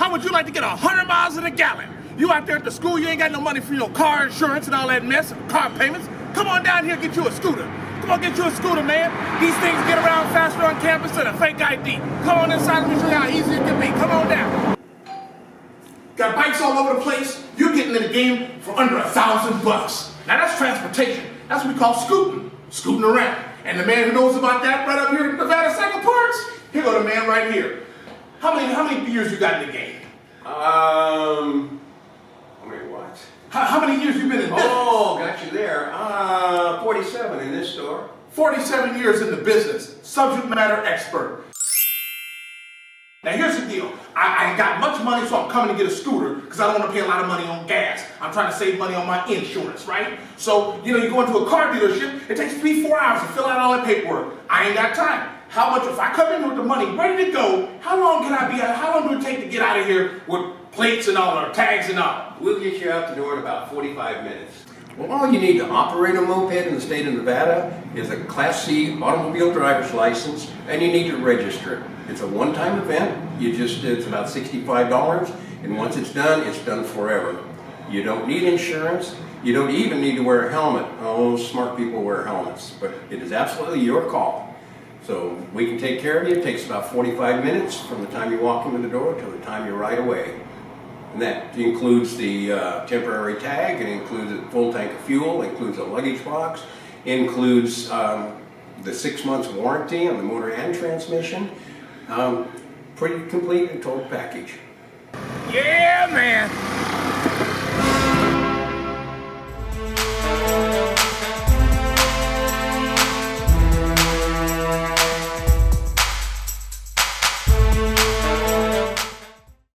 How would you like to get 100 miles in a gallon? You out there at the school, you ain't got no money for your car insurance and all that mess, car payments. Come on down here, get you a scooter. Come on, get you a scooter, man. These things get around faster on campus than a fake ID. Come on inside, let me show you how easy it can be. Come on down. Got bikes all over the place. You're getting in the game for under $1,000. Now that's transportation. That's what we call scooting around. And the man who knows about that right up here in Nevada Cycle Parts, here go the man right here. How many years you got in the game? What? How many years you been in business? Oh, got you there. 47 in this store. 47 years in the business. Subject matter expert. Now here's the deal. I ain't got much money, so I'm coming to get a scooter because I don't want to pay a lot of money on gas. I'm trying to save money on my insurance, right? So, you go into a car dealership, it takes 3-4 hours to fill out all that paperwork. I ain't got time. How much, if I come in with the money ready to go, how long can I be out? How long do it take to get out of here with plates and all, or tags and all? We'll get you out the door in about 45 minutes. Well, all you need to operate a moped in the state of Nevada is a Class C automobile driver's license, and you need to register it. It's a one-time event. It's about $65, and once it's done forever. You don't need insurance. You don't even need to wear a helmet. Oh, smart people wear helmets, but it is absolutely your call. So we can take care of you. It takes about 45 minutes from the time you walk into the door to the time you ride away. And that includes the temporary tag, it includes a full tank of fuel, it includes a luggage box, it includes the 6 months warranty on the motor and transmission. Pretty complete and total package. Yeah, man.